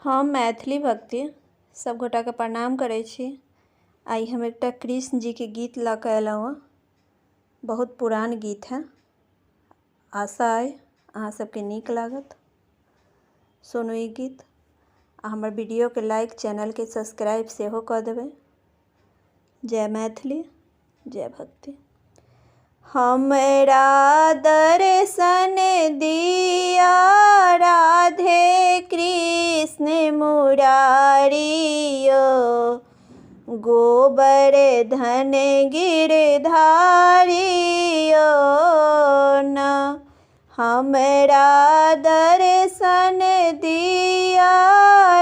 हम मैथिली भक्ति सब गोटा के प्रणाम करै छी। आई हम एकटा कृष्ण जी के गीत लऽ कऽ अयलहुँ हँ। बहुत पुरान गीत है। आशा अइ अहाँ सबके नीक लागत। सुनू ई गीत आ हमर वीडियो के लाइक, चैनल के सब्सक्राइब सेहो कऽ देबै। जय मैथिली, जय भक्ति। हमरा दर्शन दिया राधे कृष्ण मुरारी यो, गोवर्धन गिरधारी यो न। हमरा दर्शन दिया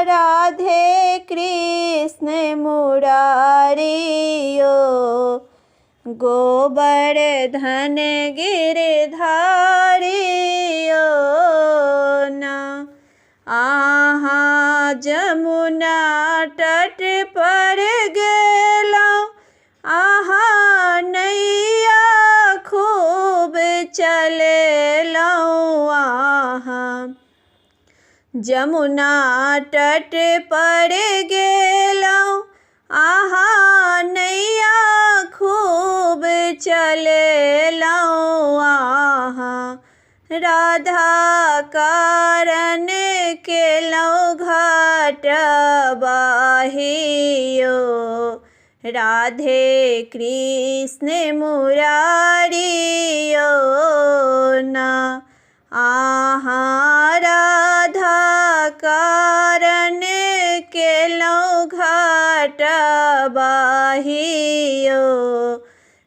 राधे कृष्ण मुरारी यो, गोवर्धन गिरधारी यो न। आहाँ जमुना तट पर गेलहुँ, आहाँ नैया खूब चलेलहुँ। आहाँ जमुना तट पर गेलहुँ, आहाँ नैया खूब चलेलहुँ। आहाँ राधा कारण केलहुँ घाट बाहियो, राधे कृष्ण मुरारी यो न। आहाँ राधा कारण केलहुँ घाट बाहियो,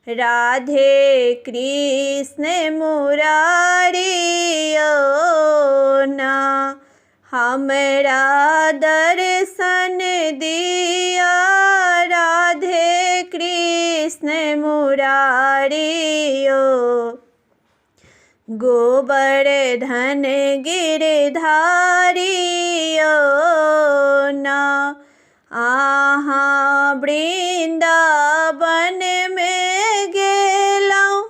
राधे कृष्ण मुरारी यो न। हमरा दर्शन दिया राधे कृष्ण मुरारी यो, गोवर्धन गिरधारी यो न। आहाँ वृंदावन में गेलहुँ,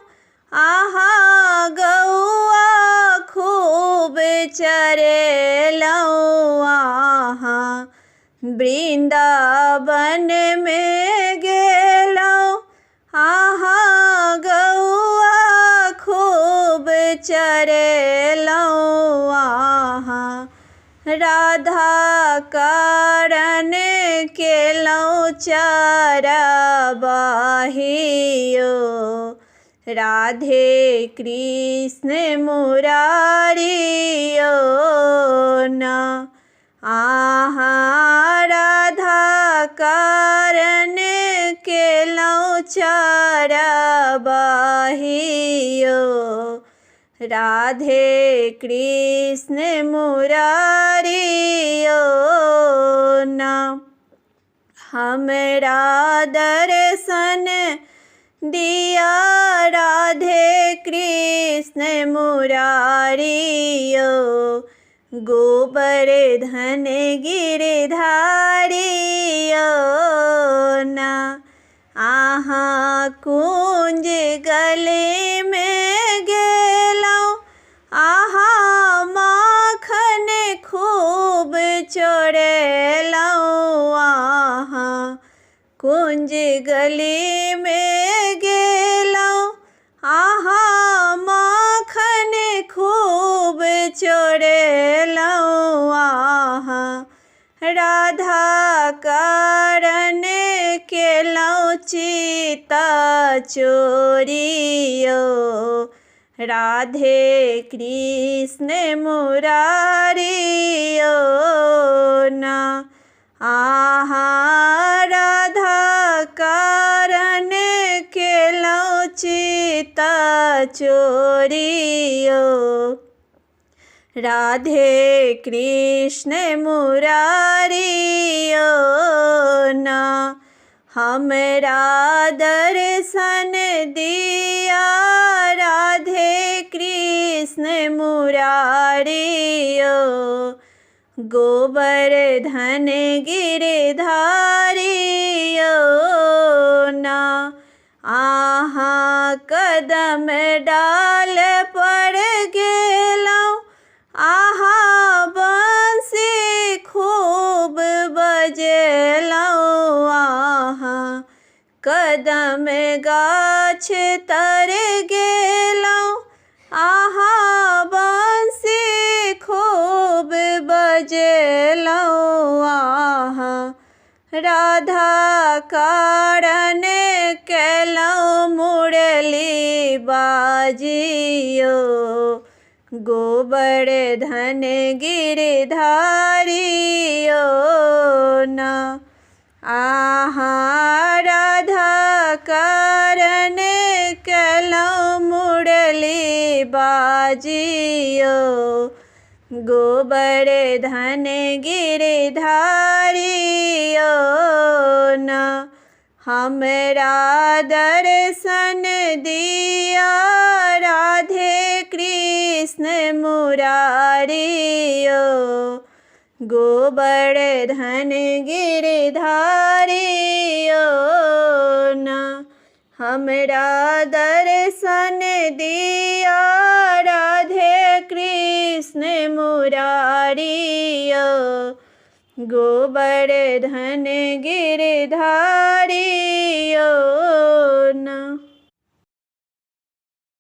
आहाँ गौआ खूब चरेलहुँ। आहाँ वृंदावन में गेलहुँ, आहाँ गौआ खूब चरेलहुँ। आहाँ राधा कारण केलहुँ चरबाहियो, राधे कृष्ण मुरारी यो न। आहाँ राधा कारण केलहुँ चरबाहियो, राधे कृष्ण मुरारी यो न। हमरा दर्शन दिया राधे कृष्ण मुरारी यो, गोवर्धन गिरधारी यो न। आहाँ कुंज गले में गेलहुँ, आहाँ माखन खूब चोरेलहुँ। आहाँ कुंज गली में गेलहुँ, आहाँ माखन खूब चोरेलहुँ। आहाँ राधा कारण केलहुँ चिता चोरियो, राधे कृष्ण मुरारी यो न। आहाँ राधा कारण केलहुँ चिता चोरियो, राधे कृष्ण मुरारी यो न। हमरा दर्शन दिया राधे कृष्ण मुरारी यो, गोवर्धन गिरधारी यो न। आहाँ कदम डाल पर गेलहुँ, आहाँ बंसी खूब कदम गाछ तर गेलहुँ आहा बंसी खूब बजेलहुँ आहा राधा कारण केलहुँ मुरली बाजियो गोवर्धन गिरधारियो ना आहा राधा कारण केलहुँ मुरली बाजियो गोवर्धन गिरधारियो ना हमरा दर्शन दिया राधे कृष्ण मुरारियो गोवर्धन गिरधारियो ना हमरा दर्शन दिया राधे कृष्ण मुरारियो गोवर्धन गिरधारियो।